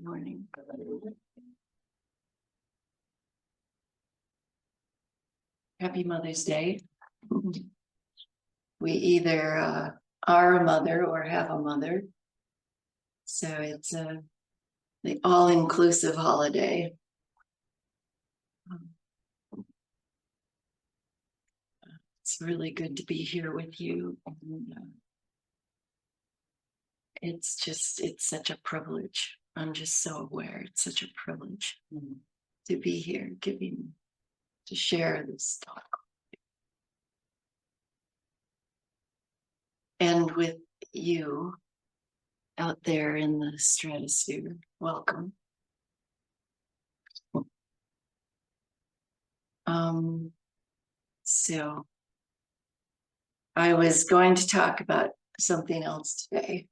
Good morning. Happy Mother's Day. We either are a mother or have a mother. So it's the all-inclusive holiday. It's really good to be here with you. And, it's such a privilege. I'm just so aware. It's such a privilege to be here, to share this talk. And with you out there in the stratosphere, welcome. So I was going to talk about something else today.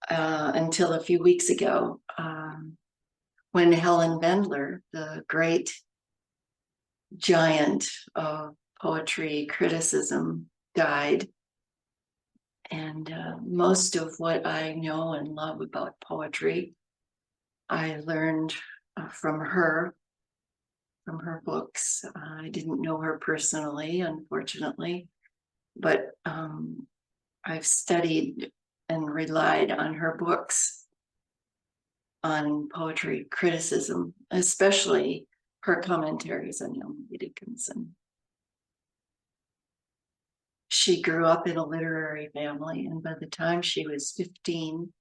Until a few weeks ago, when Helen Vendler, the great giant of poetry criticism, died. And most of what I know and love about poetry, I learned from her books. I didn't know her personally, unfortunately, but I've studied and relied on her books on poetry criticism, especially her commentaries on Emily Dickinson. She grew up in a literary family, and by the time she was 15,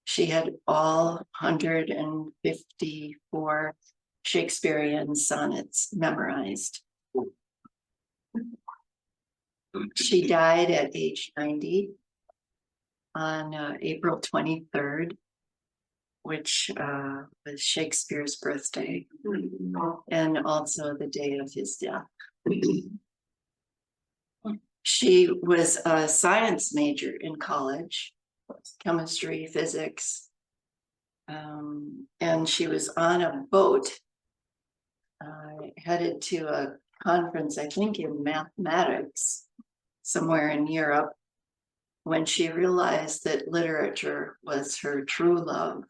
she had all 154 Shakespearean sonnets memorized. She died at age 90 on April 23rd, which was Shakespeare's birthday, and also the day of his death. She was a science major in college, chemistry, physics, and she was on a boat headed to a conference, I think in mathematics, somewhere in Europe, when she realized that literature was her true love.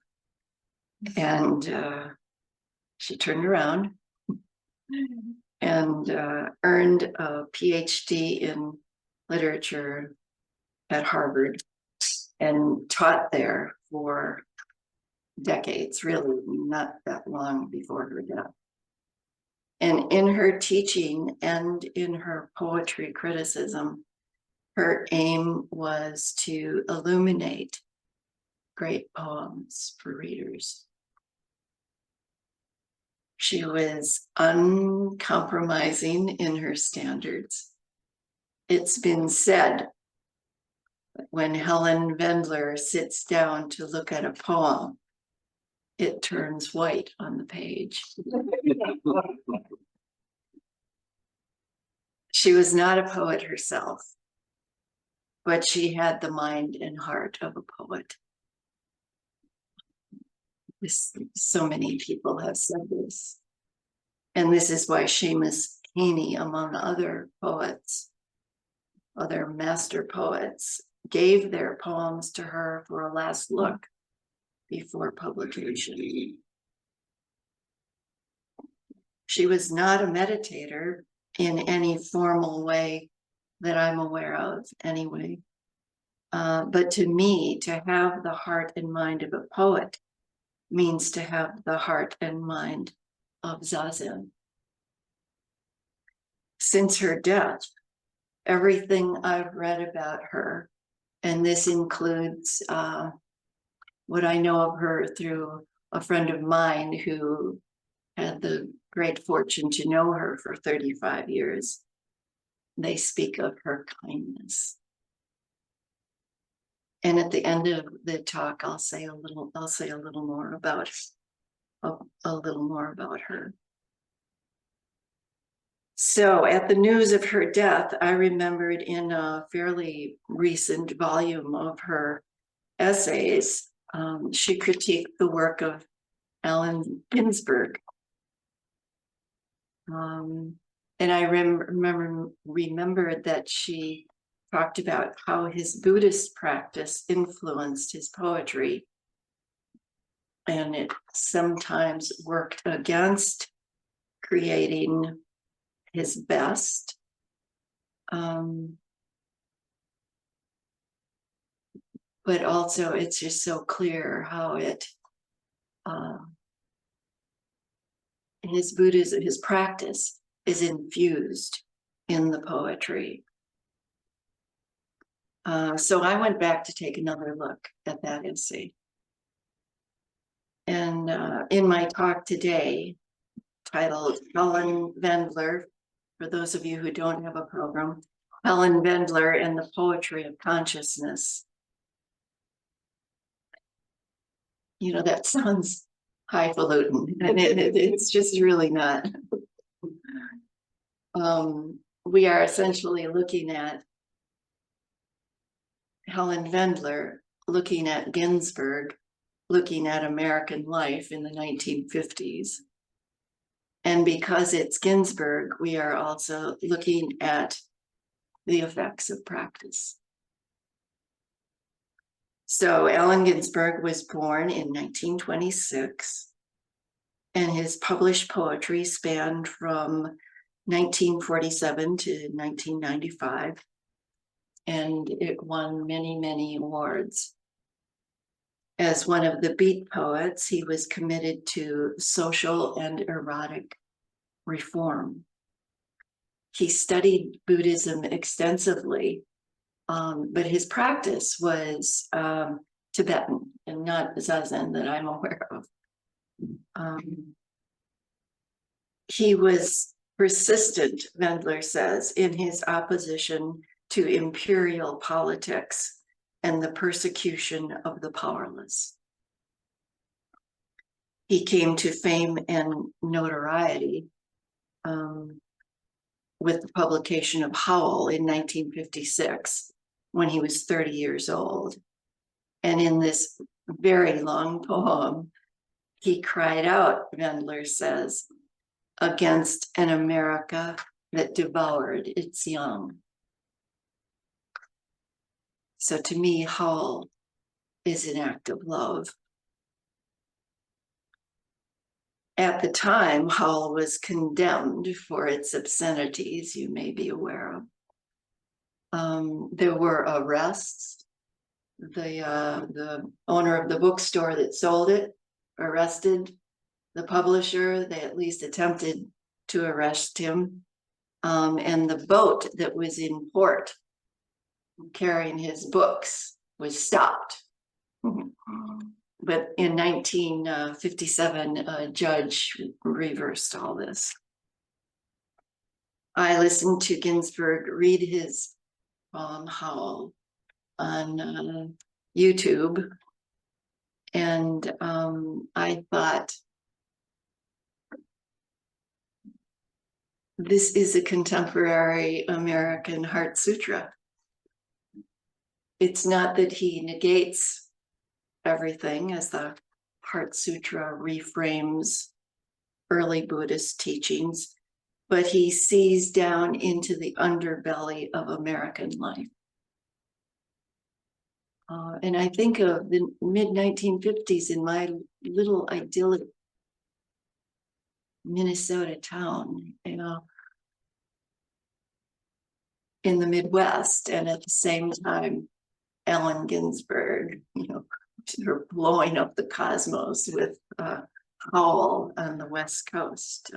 And she turned around and earned a PhD in literature at Harvard and taught there for decades, really not that long before her death. And in her teaching and in her poetry criticism, her aim was to illuminate great poems for readers. She was uncompromising in her standards. It's been said that when Helen Vendler sits down to look at a poem, it turns white on the page. She was not a poet herself, but she had the mind and heart of a poet. So many people have said this. And this is why Seamus Heaney, among other poets, other master poets, gave their poems to her for a last look before publication. She was not a meditator in any formal way that I'm aware of anyway. But to me, to have the heart and mind of a poet means to have the heart and mind of Zazen. Since her death, everything I've read about her, and this includes what I know of her through a friend of mine who had the great fortune to know her for 35 years, they speak of her kindness. And at the end of the talk, I'll say a little more about her. So at the news of her death, I remembered in a fairly recent volume of her essays, she critiqued the work of Ginsberg. And I remembered that she talked about how his Buddhist practice influenced his poetry. and it sometimes worked against creating his best. But also it's just so clear how it, his Buddhism, his practice is infused in the poetry. So I went back to take another look at that essay. And in my talk today, titled Helen Vendler, for those of you who don't have a program, Helen Vendler and the Poetry of Consciousness. You know, that sounds highfalutin, and it's just really not. We are essentially looking at Helen Vendler, looking at Ginsberg, looking at American life in the 1950s. And because it's Ginsberg, we are also looking at the effects of practice. So Allen Ginsberg was born in 1926, and his published poetry spanned from 1947 to 1995, and it won many, many awards. As one of the Beat poets, he was committed to social and erotic reform. He studied Buddhism extensively, but his practice was Tibetan and not Zazen that I'm aware of. He was persistent, Vendler says, in his opposition to imperial politics and the persecution of the powerless. He came to fame and notoriety with the publication of Howl in 1956, when he was 30 years old. And in this very long poem, he cried out, Vendler says, against an America that devoured its young. So to me, Howl is an act of love. At the time, Howl was condemned for its obscenities, you may be aware of. There were arrests. The owner of the bookstore that sold it arrested the publisher. They at least attempted to arrest him. And the boat that was in port carrying his books was stopped. But in 1957, a judge reversed all this. I listened to Ginsberg read his poem Howl on YouTube, and I thought, this is a contemporary American Heart Sutra. It's not that he negates everything, as the Heart Sutra reframes early Buddhist teachings, but he sees down into the underbelly of American life. And I think of the mid-1950s in my little idyllic Minnesota town, you know, in the Midwest, and at the same time, Allen Ginsberg, you know, they're blowing up the cosmos with Howl on the West Coast.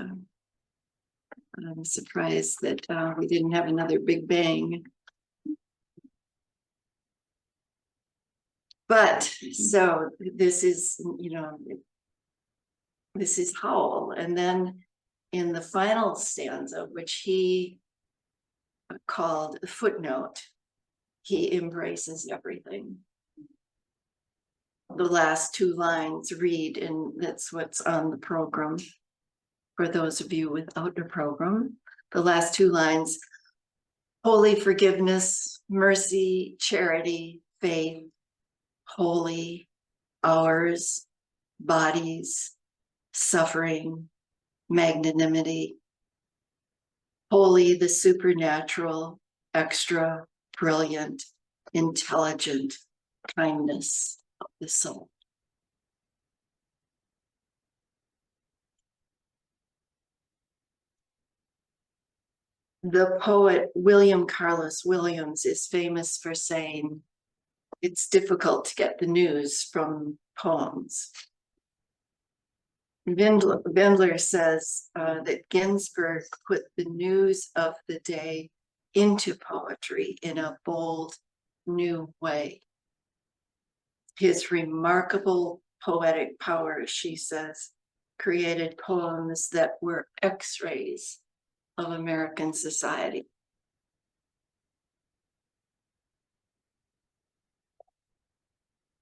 I'm surprised that we didn't have another Big Bang. But so this is, you know, this is Howl. And then in the final stanza, which he called a footnote, he embraces everything. The last two lines read, and that's what's on the program for those of you without a program. The last two lines: holy forgiveness, mercy, charity, faith, holy, ours, bodies, suffering, magnanimity, holy, the supernatural, extra, brilliant, intelligent kindness of the soul. The poet William Carlos Williams is famous for saying, it's difficult to get the news from poems. Vendler says that Ginsberg put the news of the day into poetry in a bold, new way. His remarkable poetic power, she says, created poems that were X-rays of American society.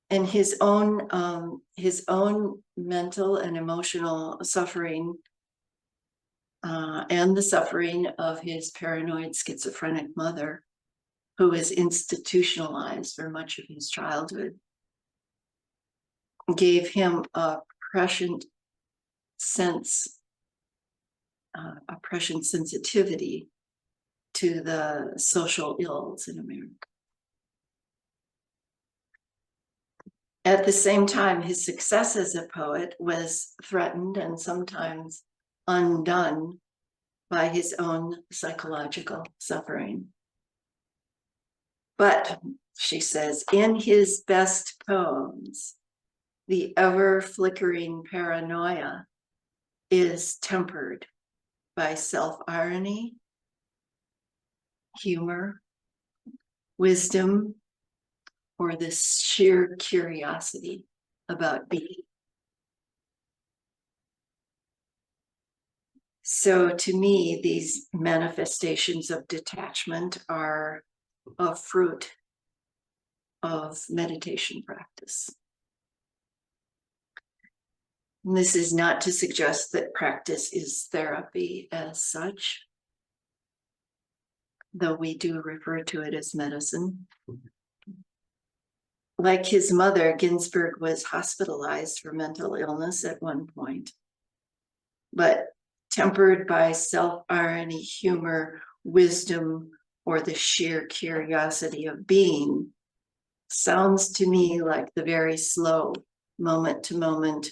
And his own mental and emotional suffering and the suffering of his paranoid schizophrenic mother, who was institutionalized for much of his childhood, gave him a prescient sensitivity to the social ills in America. At the same time, his success as a poet was threatened and sometimes undone by his own psychological suffering. But, she says, in his best poems, the ever-flickering paranoia is tempered by self-irony, humor, wisdom, or the sheer curiosity about being. So to me, these manifestations of detachment are a fruit of meditation practice. And this is not to suggest that practice is therapy as such, though we do refer to it as medicine. Like his mother, Ginsberg was hospitalized for mental illness at one point, but tempered by self-irony, humor, wisdom, or the sheer curiosity of being, sounds to me like the very slow, moment-to-moment,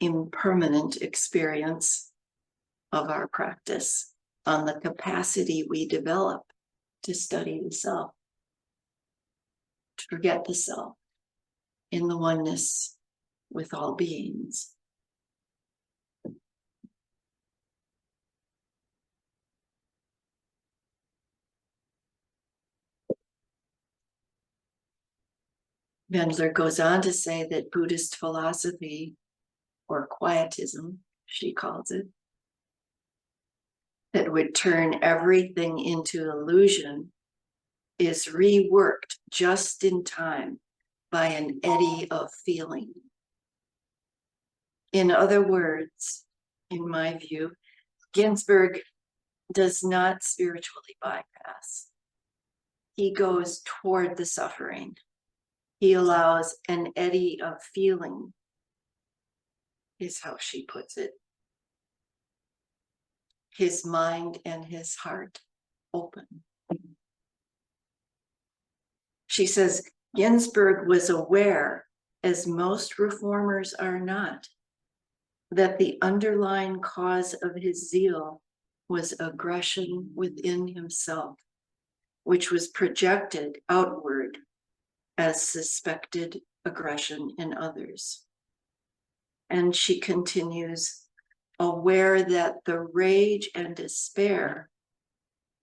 impermanent experience of our practice on the capacity we develop to study the self, to forget the self in the oneness with all beings. Vendler goes on to say that Buddhist philosophy, or quietism, she calls it, that would turn everything into illusion, is reworked just in time by an eddy of feeling. In other words, in my view, Ginsberg does not spiritually bypass. He goes toward the suffering. He allows an eddy of feeling, is how she puts it. His mind and his heart open. She says, Ginsberg was aware, as most reformers are not, that the underlying cause of his zeal was aggression within himself, which was projected outward as suspected aggression in others. And she continues, aware that the rage and despair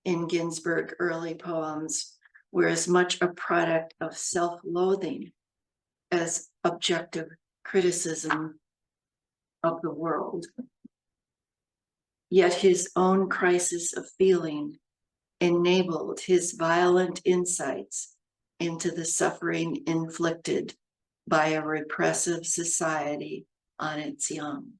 in Ginsberg's early poems were as much a product of self-loathing as objective criticism of the world. Yet his own crisis of feeling enabled his violent insights into the suffering inflicted by a repressive society on its young.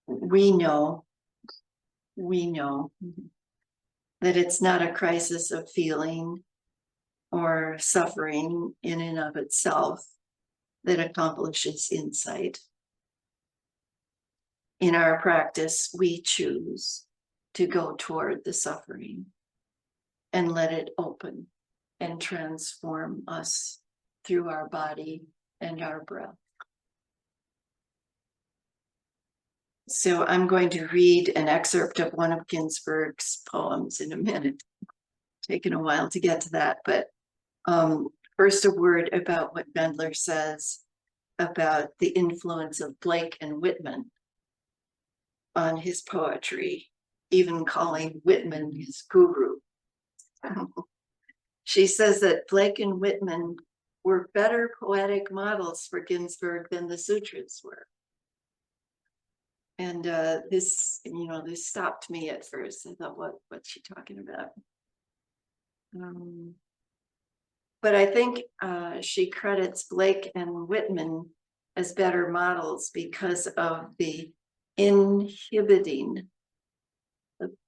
We know that it's not a crisis of feeling or suffering in and of itself that accomplishes insight. In our practice, we choose to go toward the suffering and let it open and transform us through our body and our breath. So I'm going to read an excerpt of one of Ginsberg's poems in a minute. Taken a while to get to that, but first a word about what Vendler says about the influence of Blake and Whitman on his poetry, even calling Whitman his guru. She says that Blake and Whitman were better poetic models for Ginsberg than the sutras were. And this stopped me at first. I thought, what's she talking about? But I think she credits Blake and Whitman as better models because of the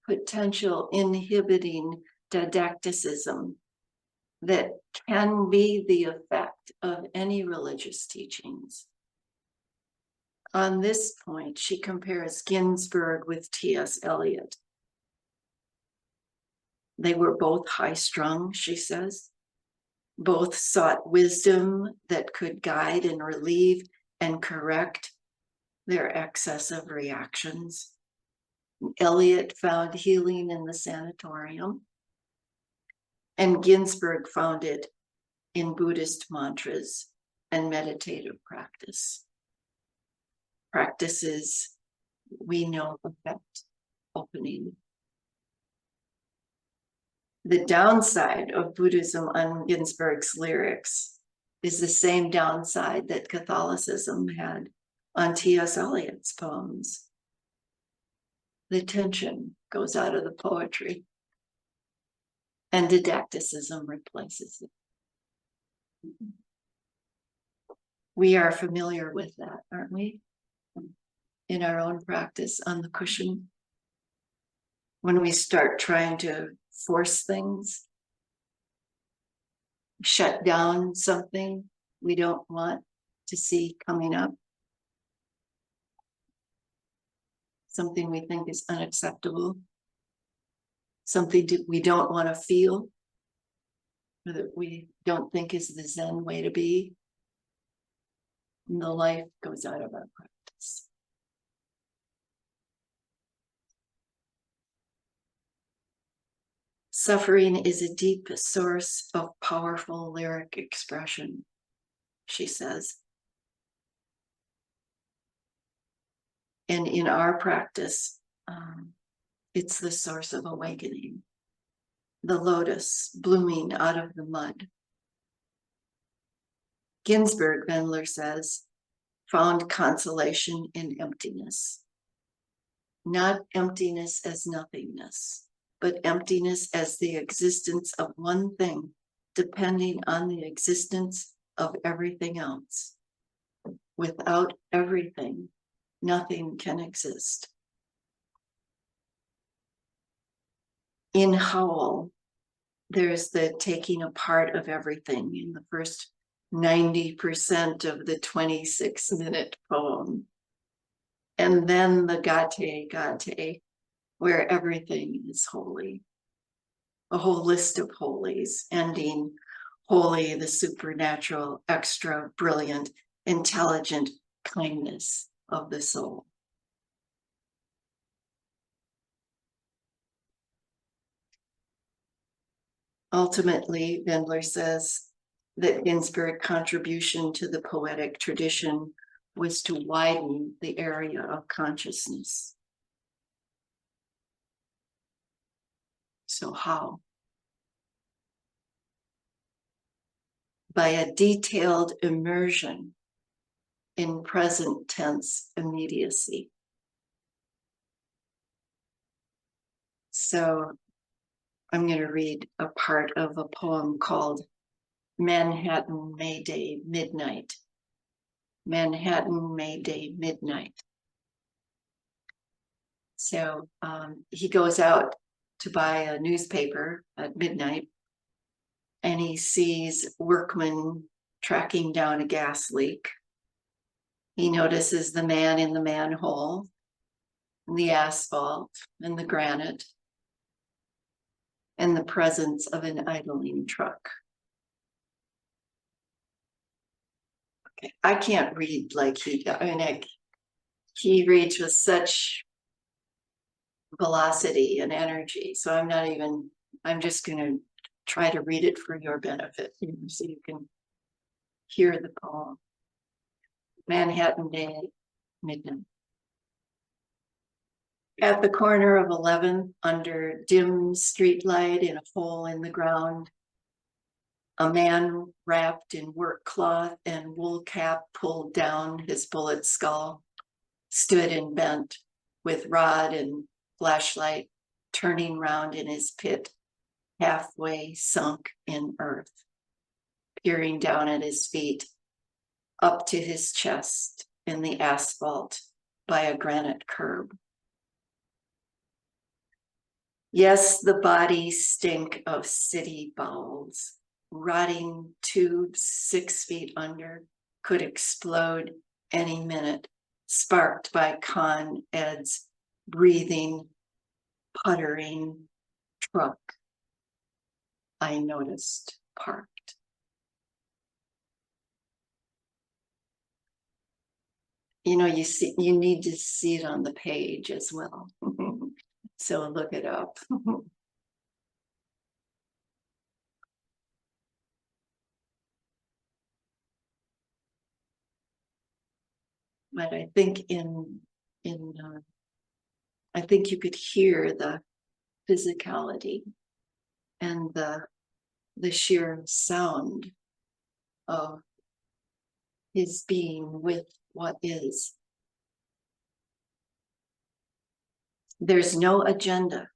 potential inhibiting didacticism that can be the effect of any religious teachings. On this point, she compares Ginsberg with T.S. Eliot. They were both high-strung, she says. Both sought wisdom that could guide and relieve and correct their excessive reactions. Eliot found healing in the sanatorium, and Ginsberg found it in Buddhist mantras and meditative practices we know affect opening. The downside of Buddhism on Ginsberg's lyrics is the same downside that Catholicism had on T.S. Eliot's poems. The tension goes out of the poetry, and didacticism replaces it. We are familiar with that, aren't we? In our own practice on the cushion, when we start trying to force things, shut down something we don't want to see coming up, something we think is unacceptable, something we don't want to feel, or that we don't think is the Zen way to be, and the life goes out of our practice. Suffering is a deep source of powerful lyric expression, she says. And in our practice, it's the source of awakening, the lotus blooming out of the mud. Ginsberg, Vendler says, found consolation in emptiness. Not emptiness as nothingness, but emptiness as the existence of one thing, depending on the existence of everything else. Without everything, nothing can exist. In Howl, there's the taking apart of everything in the first 90% of the 26-minute poem. And then the gate, where everything is holy. A whole list of holies, ending holy, the supernatural, extra, brilliant, intelligent kindness of the soul. Ultimately, Vendler says that Ginsberg's contribution to the poetic tradition was to widen the area of consciousness. So how? By a detailed immersion in present tense immediacy. So I'm going to read a part of a poem called Manhattan, May Day, Midnight. Manhattan, May Day, midnight. So he goes out to buy a newspaper at midnight, and he sees workmen tracking down a gas leak. He notices the man in the manhole, and the asphalt, and the granite, and the presence of an idling truck. Okay, I can't read like he does. I mean, he reads with such velocity and energy. So I'm just going to try to read it for your benefit so you can hear the poem. Manhattan Day, midnight. At the corner of 11th, under dim streetlight in a hole in the ground, a man wrapped in work cloth and wool cap pulled down his bullet skull stood and bent with rod and flashlight turning round in his pit, halfway sunk in earth, peering down at his feet, up to his chest in the asphalt by a granite curb. Yes, the bodies stink of city bowels. Rotting tubes 6 feet under could explode any minute, sparked by Con Ed's breathing, puttering truck I noticed parked. You need to see it on the page as well. So look it up. But I think I think you could hear the physicality and the sheer sound of his being with what is. There's no agenda,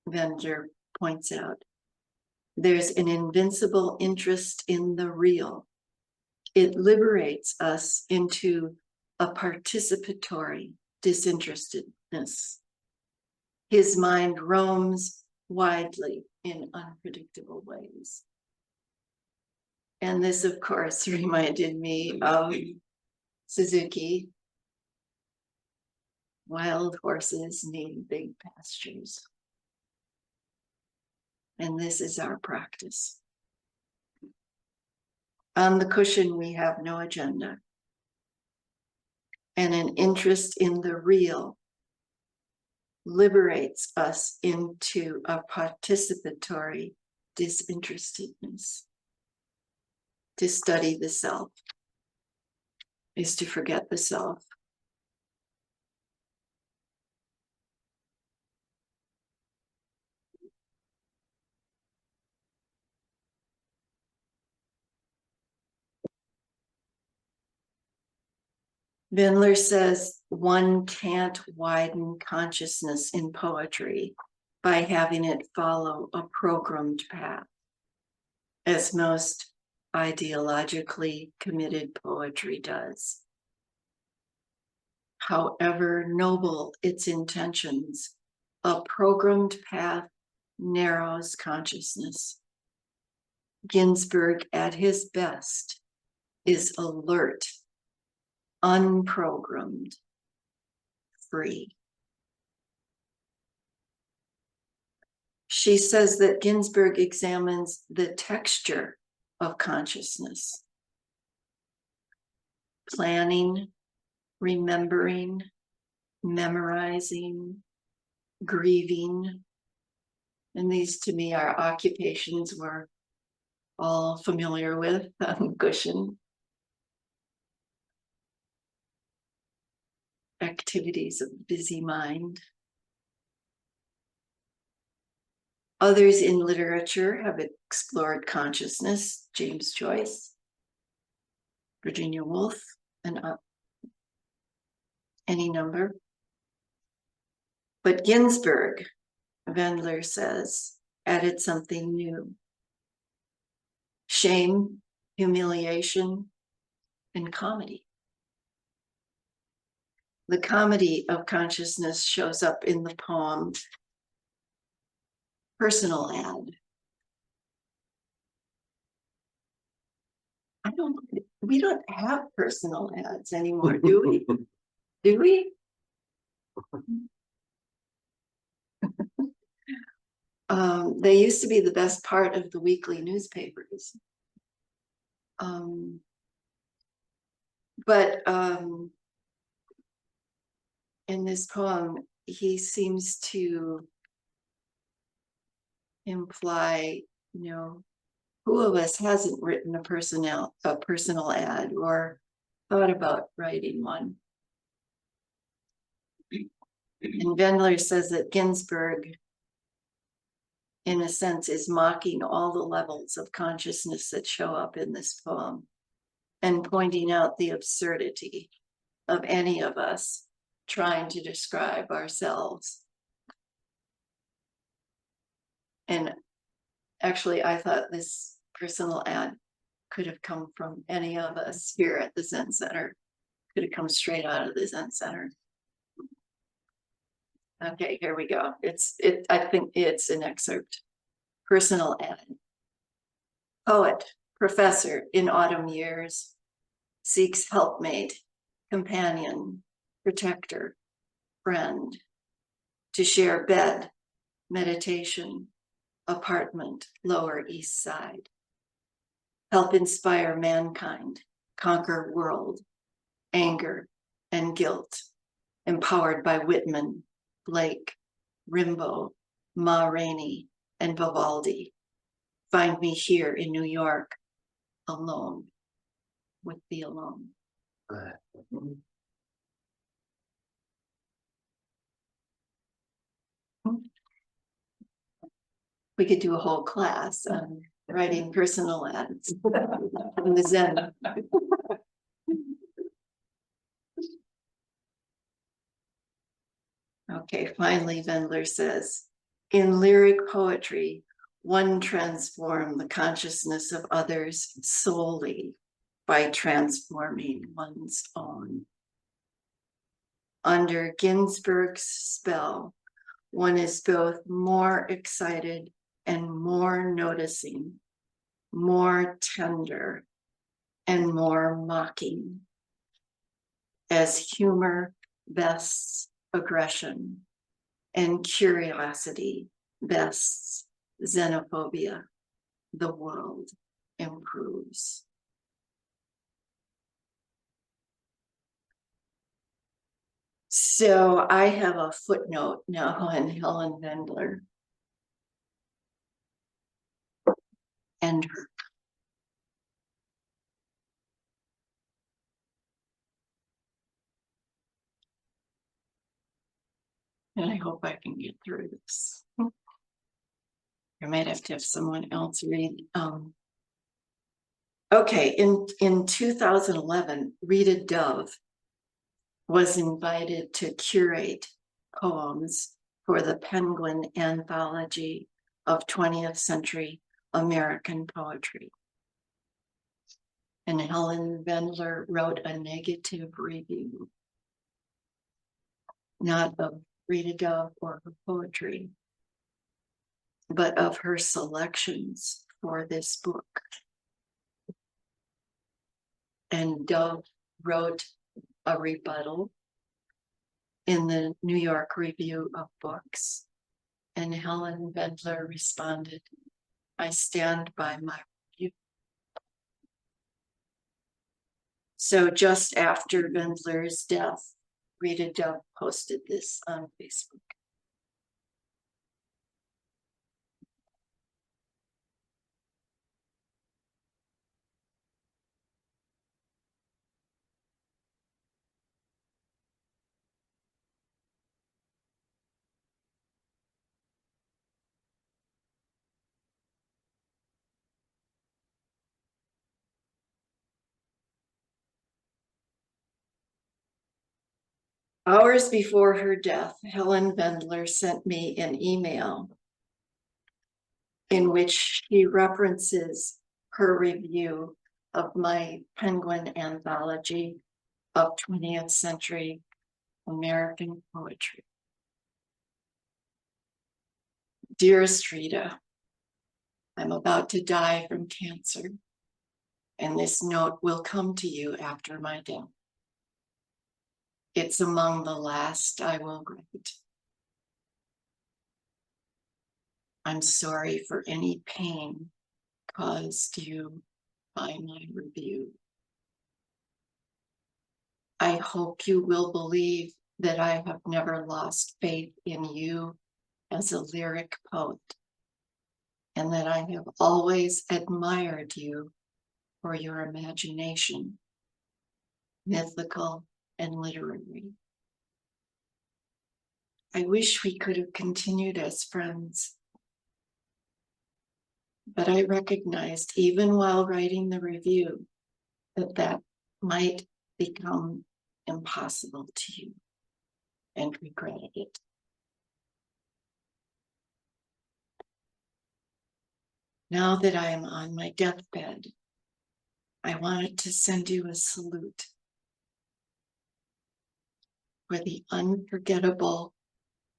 Vendler points out. There's an invincible interest in the real. It liberates us into a participatory disinterestedness. His mind roams widely in unpredictable ways. And this, of course, reminded me of Suzuki. Wild horses need big pastures. And this is our practice. On the cushion, we have no agenda. And an interest in the real liberates us into a participatory disinterestedness. To study the self is to forget the self. Vendler says one can't widen consciousness in poetry by having it follow a programmed path, as most ideologically committed poetry does. However noble its intentions, a programmed path narrows consciousness. Ginsberg, at his best, is alert, unprogrammed, free. She says that Ginsberg examines the texture of consciousness, planning, remembering, memorizing, grieving. And these to me are occupations we're all familiar with on cushion. Activities of busy mind. Others in literature have explored consciousness, James Joyce, Virginia Woolf, and any number. But Ginsberg, Vendler says, added something new. Shame, humiliation, and comedy. The comedy of consciousness shows up in the poem Personal Ad. We don't have personal ads anymore, do we? Do we? They used to be the best part of the weekly newspapers. But in this poem, he seems to imply, who of us hasn't written a personal ad or thought about writing one? And Vendler says that Ginsberg, in a sense, is mocking all the levels of consciousness that show up in this poem and pointing out the absurdity of any of us trying to describe ourselves. And actually, I thought this personal ad could have come from any of us here at the Zen Center. Could have come straight out of the Zen Center. Okay, here we go. I think it's an excerpt. Personal ad. Poet, professor in autumn years, seeks helpmate, companion, protector, friend, to share bed, meditation, apartment, Lower East Side. Help inspire mankind, conquer world, anger, and guilt, empowered by Whitman, Blake, Rimbaud, Ma Rainey, and Vivaldi. Find me here in New York, alone, with the alone. We could do a whole class on writing personal ads in the Zen. Okay, finally, Vendler says, in lyric poetry, one transforms the consciousness of others solely by transforming one's own. Under Ginsberg's spell, one is both more excited and more noticing, more tender and more mocking, as humor bests aggression and curiosity bests xenophobia, the world improves. So I have a footnote now on Helen Vendler and her. And I hope I can get through this. I might have to have someone else read. Okay, in 2011, Rita Dove was invited to curate poems for the Penguin Anthology of 20th Century American Poetry. And Helen Vendler wrote a negative review, not of Rita Dove or her poetry, but of her selections for this book. And Dove wrote a rebuttal in the New York Review of Books. And Helen Vendler responded, I stand by my review. So just after Vendler's death, Rita Dove posted this on Facebook. Hours before her death, Helen Vendler sent me an email in which she references her review of my Penguin Anthology of 20th Century American Poetry. Dearest Rita, I'm about to die from cancer, and this note will come to you after my death. It's among the last I will write. I'm sorry for any pain caused you by my review. I hope you will believe that I have never lost faith in you as a lyric poet, and that I have always admired you for your imagination, mythical and literary. I wish we could have continued as friends, but I recognized even while writing the review that might become impossible to you, and regretted it. Now that I am on my deathbed, I wanted to send you a salute for the unforgettable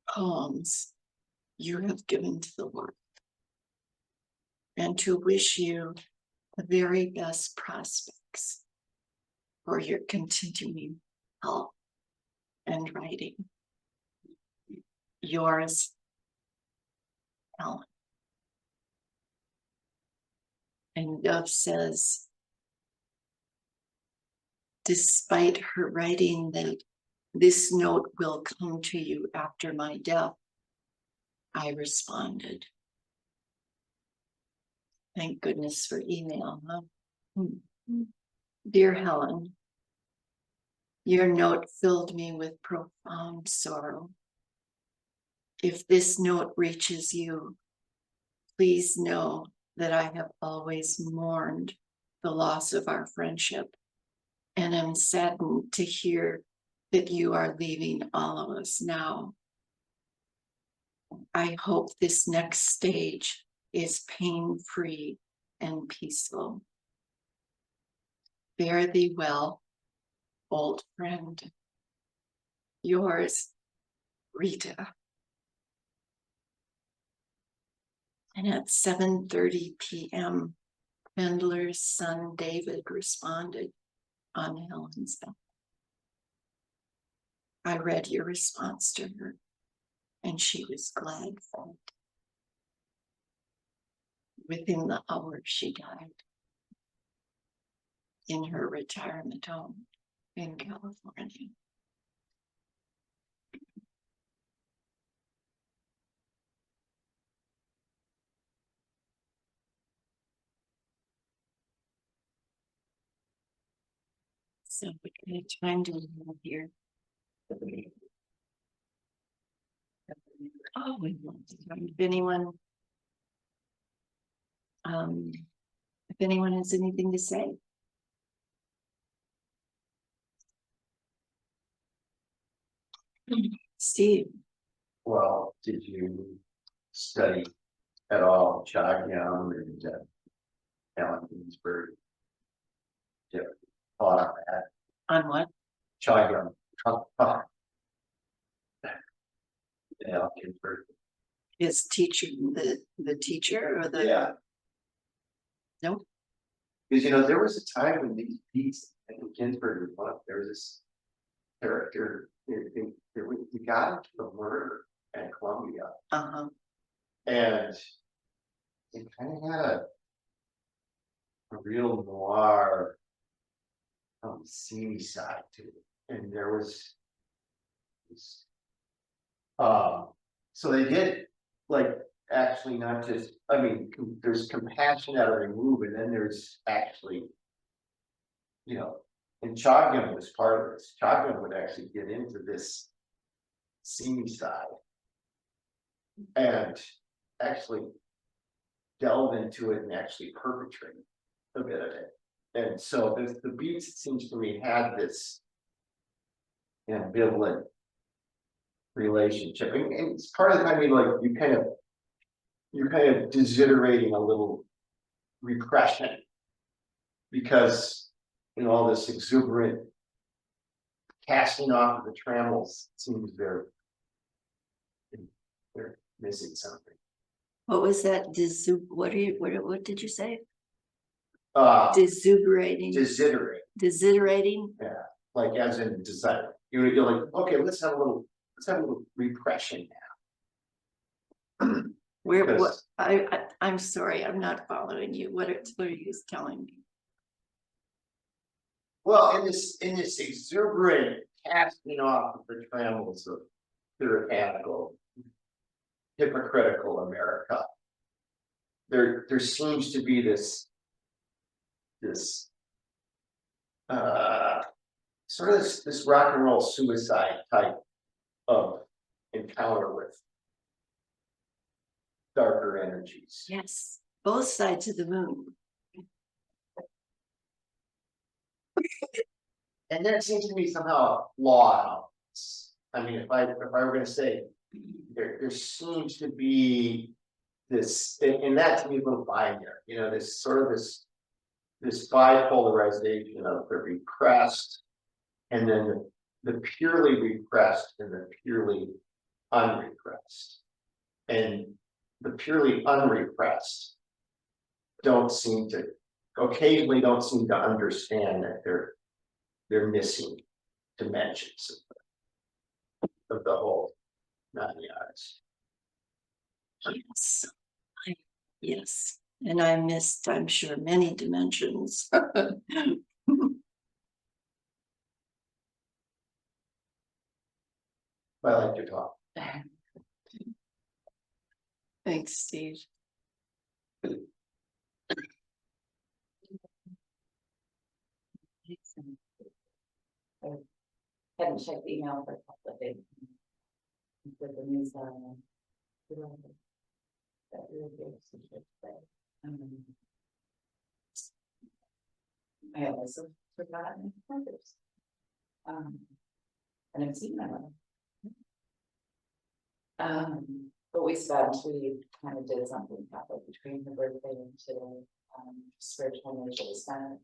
poems you have given to the world, and to wish you the very best prospects for your continuing health and writing. Yours, Helen. And Dove says, despite her writing that this note will come to you after my death, I responded. Thank goodness for email, huh? Dear Helen, your note filled me with profound sorrow. If this note reaches you, please know that I have always mourned the loss of our friendship, and am saddened to hear that you are leaving all of us now. I hope this next stage is pain-free and peaceful. Fare thee well, old friend. Yours, Rita. And at 7:30 p.m., Vendler's son David responded on Helen's death. I read your response to her, and she was glad for it. Within the hour, she died in her retirement home in California. So what kind of time do we have here? Oh, we want to time. If anyone has anything to say. Steve. Well, did you study at all Chagyam and Helen Ginsberg? Yeah, thought on that. On what? Chagyam. Helen Ginsberg. His teacher, the teacher or the? Yeah. No. Because there was a time when these beats, I think Ginsberg was one. There was this character. We got into the murder at Columbia. And it kind of had a real noir, seamy side to it. And there was this, so they did actually not just, there's compassion out of the move, and then there's actually, and Chagyam was part of this. Chagyam would actually get into this seamy side and actually delve into it and actually perpetrate a bit of it. And so the beats, it seems to me, had this ambivalent relationship. And it's part of the time, you're kind of desiderating a little repression, because all this exuberant casting off of the trammels, it seems they're missing something. What was that? What did you say? Desiderating. Desiderating. Yeah, like as in desire. You're like, okay, let's have a little repression now. I'm sorry, I'm not following you. What are you telling me? Well, in this exuberant casting off of the trammels of puritanical, hypocritical America. There seems to be this sort of this rock and roll suicide type of encounter with darker energies. Yes, both sides of the moon. And there seems to be somehow a flaw. I mean, if I were going to say, there seems to be this, and that to me is a little binary, you know, this sort of this bipolarization of the repressed, and then the purely repressed and the purely unrepressed. And the purely unrepressed occasionally don't seem to understand that they're missing dimensions of the whole non-yards. Yes, yes, and I missed, I'm sure, many dimensions. I like to talk. Thanks, Steve. I hadn't checked email for a couple of days. With the news on that really big today. I have also forgotten others. And I've seen them. But we kind of did something halfway between her birthday and today. Spiritual nature was spent.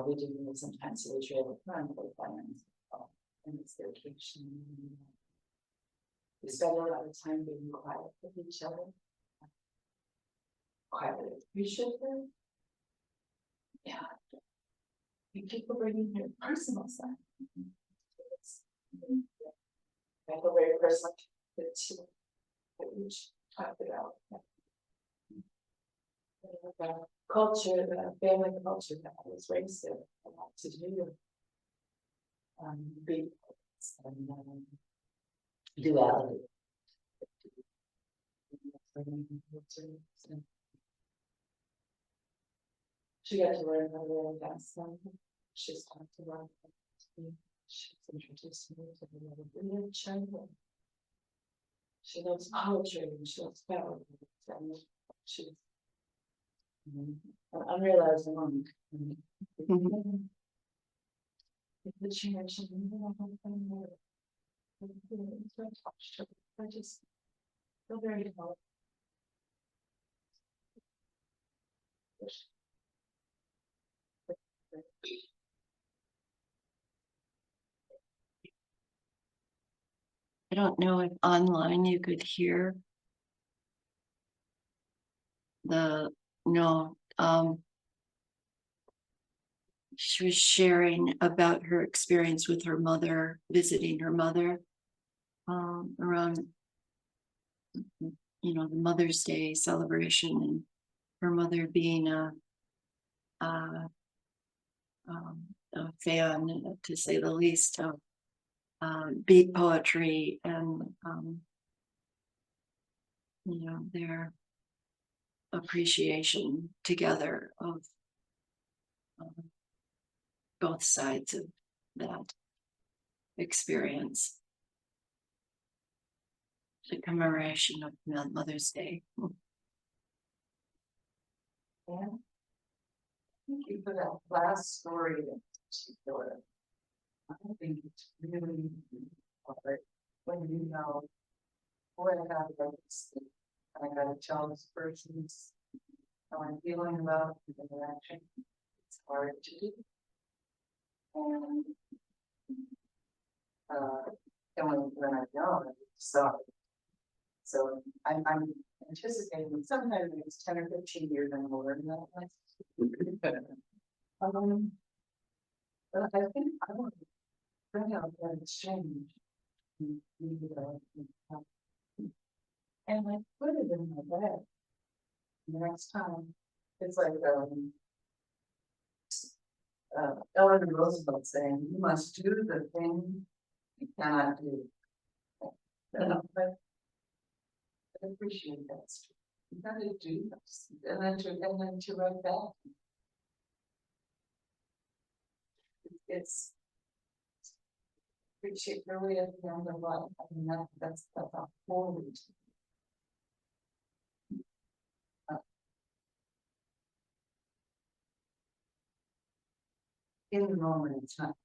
We do sometimes we travel around for plans and it's vacation. We spend a lot of time being quiet with each other. Quietly appreciative. Yeah. And people bringing their personal side. I feel very personal that we talked about. The culture, the family culture that I was raised in, a lot to do. Big and duality. She got to learn how to really dance. She's talked about me. She's introduced me to the little child. She loves poetry and she loves power. And she's an unrealized woman. The change I just feel very developed. I don't know if online you could hear she was sharing about her experience with her mother, visiting her mother around, the Mother's Day celebration, and her mother being a fan, to say the least, of beat poetry and their appreciation together of both sides of that experience. The commemoration of Mother's Day. Yeah. Thank you for that last story in particular. I think it's really hard when you know what I got about this thing. I gotta tell this person how I'm feeling about the interaction. It's hard to do. And when I know, I'm sorry. So I'm anticipating sometime in the next 10 or 15 years I'm gonna learn that. But I think I want to bring out that exchange. And I put it in my bag. The next time, it's like Eleanor Roosevelt saying, you must do the thing you cannot do. But I appreciate that. You gotta do this, and then to write back. It's appreciate really at the end of life. I mean, that's a whole routine. In the moment, it's not.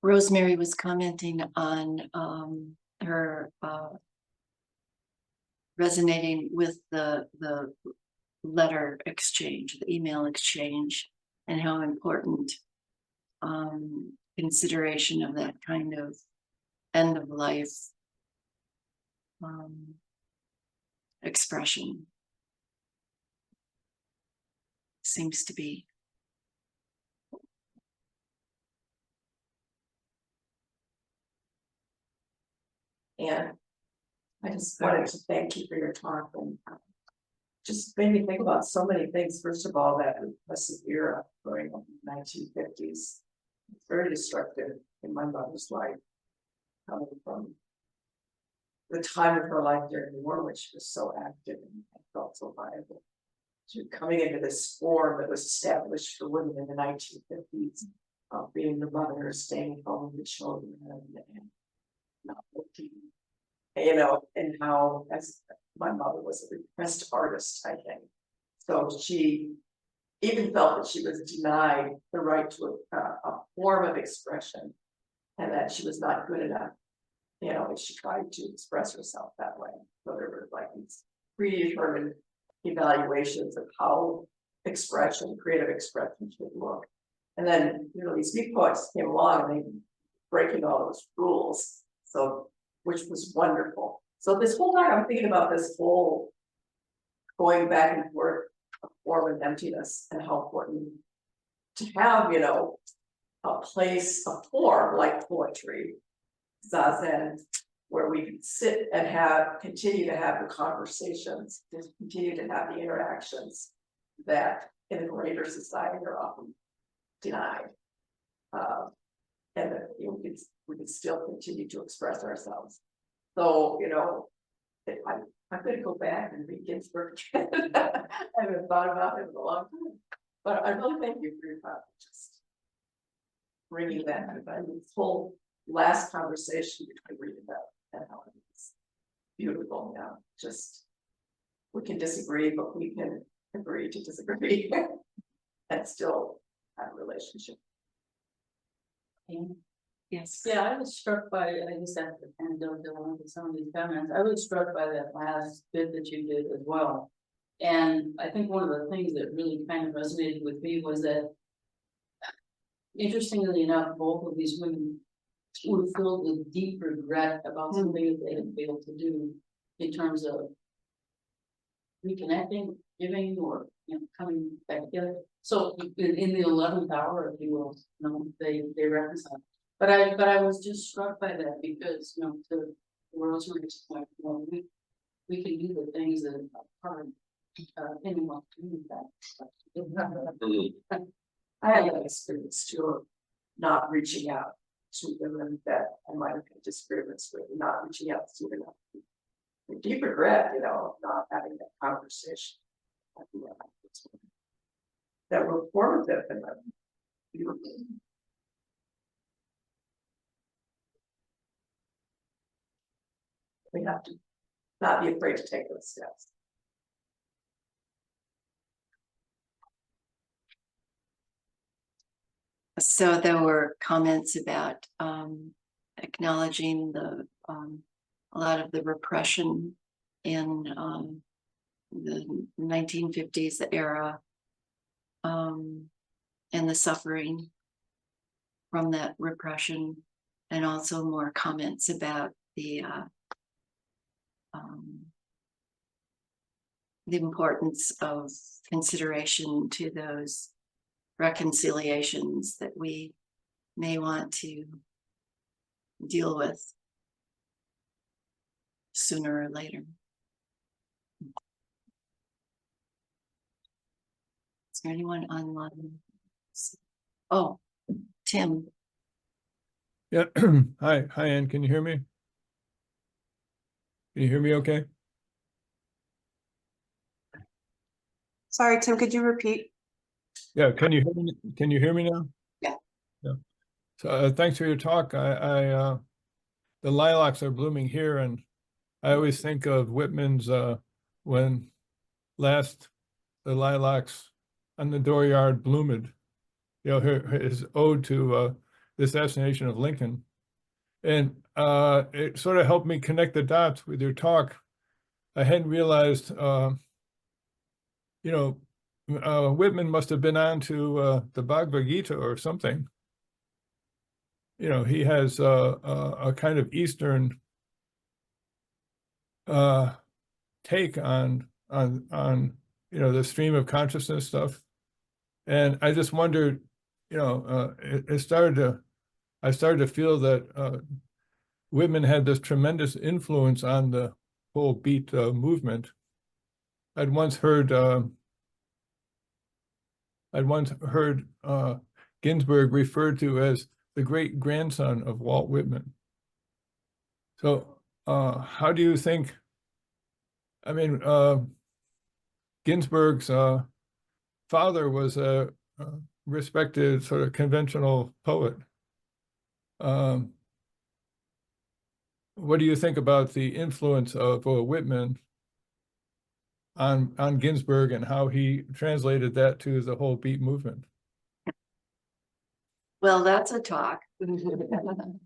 Rosemary was commenting on her resonating with the letter exchange, the email exchange, and how important consideration of that kind of end of life expression seems to be. And I just wanted to thank you for your talk and just made me think about so many things. First of all, that repressive era growing up in the 1950s. It's very destructive in my mother's life, coming from the time of her life during the war, when she was so active and felt so viable. So coming into this form that was established for women in the 1950s, being the mother, staying home with the children, and not working, you know, and how, as my mother was a repressed artist, I think. So she even felt that she was denied the right to a form of expression, and that she was not good enough, you know, if she tried to express herself that way. So there were like these predetermined evaluations of how expression, creative expression should look. And then, you know, these big poets came along and they breaking all those rules. So, which was wonderful. So this whole time I'm thinking about this whole going back and forth of form and emptiness, and how important to have, you know, a place, a form like poetry, zazen, where we can sit and continue to have the conversations, continue to have the interactions that in a greater society are often denied. And that, you know, we can still continue to express ourselves. So, you know, I'm going to go back and read Ginsberg again. I haven't thought about it in a long time, but I really thank you for your time. Just bringing that this whole last conversation between Rita and Helen is beautiful. Now, just we can disagree, but we can agree to disagree and still have a relationship. Yes. Yeah, I was struck by, I just have to kind of go on with some of these comments. I was struck by that last bit that you did as well. And I think one of the things that really kind of resonated with me was that, interestingly enough, both of these women were filled with deep regret about something that they had failed to do in terms of reconnecting, giving, or, you know, coming back together. So in the 11th hour, if you will, you know, they reconcile. But I was just struck by that because, you know, to Rosemary's point, you know, we can do the things that are hard. Anyone can do that. I had that experience too, of not reaching out to women that I might have had disagreements with, not reaching out to them. Deep regret, you know, not having that conversation. That were formative and beautiful. We have to not be afraid to take those steps. So there were comments about acknowledging the a lot of the repression in the 1950s era, and the suffering from that repression, and also more comments about the importance of consideration to those reconciliations that we may want to deal with sooner or later. Is there anyone online? Oh, Tim, Yeah, hi, Ann, can you hear me? Can you hear me okay? Sorry, Tim, could you repeat? Yeah, can you hear me now? Yeah. Yeah. So thanks for your talk. The lilacs are blooming here, and I always think of Whitman's when last the lilacs on the dooryard bloomed. You know, his ode to the assassination of Lincoln. And it sort of helped me connect the dots with your talk. I hadn't realized you know, Whitman must have been on to the Bhagavad Gita or something. You know, he has a kind of Eastern take on you know, the stream of consciousness stuff. And I just wondered, you know, I started to feel that Whitman had this tremendous influence on the whole beat movement. I'd once heard Ginsberg referred to as the great grandson of Walt Whitman. So how do you think, I mean, Ginsberg's father was a respected sort of conventional poet. What do you think about the influence of Whitman on Ginsberg and how he translated that to the whole beat movement? well, that's a talk. Whitman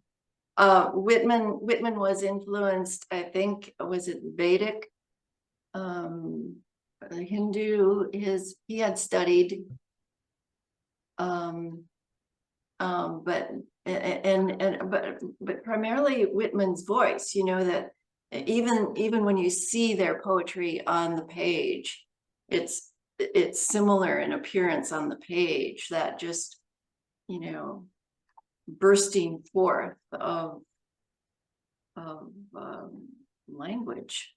was influenced, I think, was it Vedic? Hindu, he had studied but primarily Whitman's voice, you know, that even when you see their poetry on the page, it's similar in appearance on the page, that just, you know, bursting forth of language.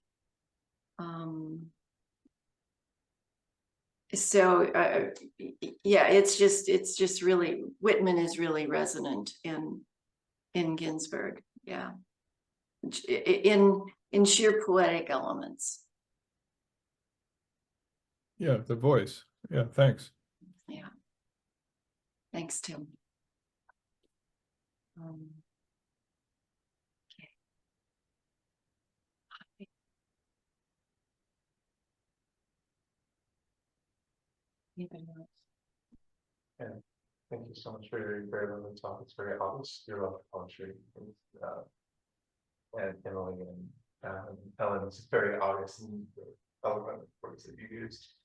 So yeah, it's just really, Whitman is really resonant in Ginsberg, yeah, in sheer poetic elements. Yeah, the voice. Yeah, thanks. Yeah, thanks, Tim. Anybody else? Thank you so much for your very lovely talk. It's very obvious your love for poetry. And Emily and Helen, it's very obvious in the eloquent words that you used.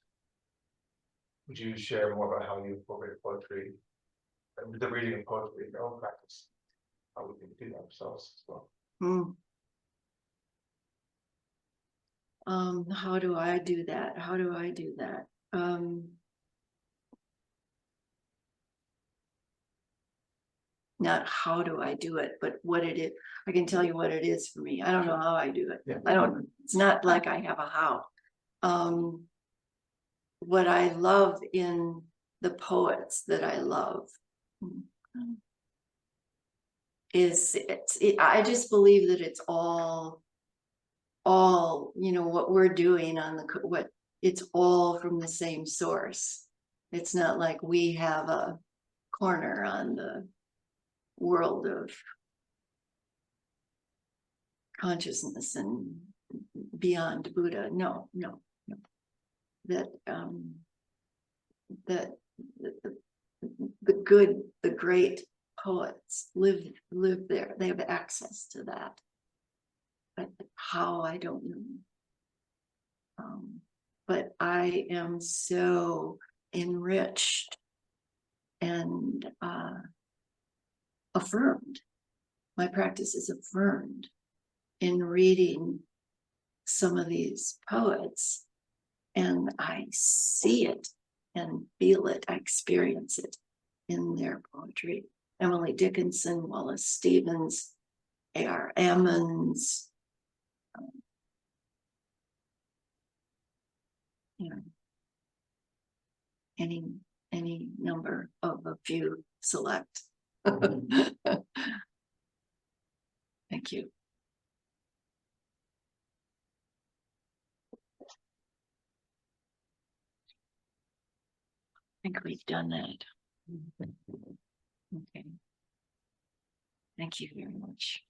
Would you share more about how you incorporate poetry and the reading of poetry in your own practice? How we can do that ourselves as well? How do I do that? How do I do that? Not how do I do it, but what it is. I can tell you what it is for me. I don't know how I do it. Yeah. I don't, it's not like I have a how. What I love in the poets that I love is I just believe that it's all, you know, what we're doing on it's all from the same source. It's not like we have a corner on the world of consciousness and beyond Buddha. No. That the good, the great poets live there. They have access to that. But how, I don't know. But I am so enriched and affirmed. My practice is affirmed in reading some of these poets, and I see it and feel it, I experience it in their poetry. Emily Dickinson, Wallace Stevens, A.R. Emmons, you know, any number of a few select. Thank you. I think we've done that. Okay. Thank you very much.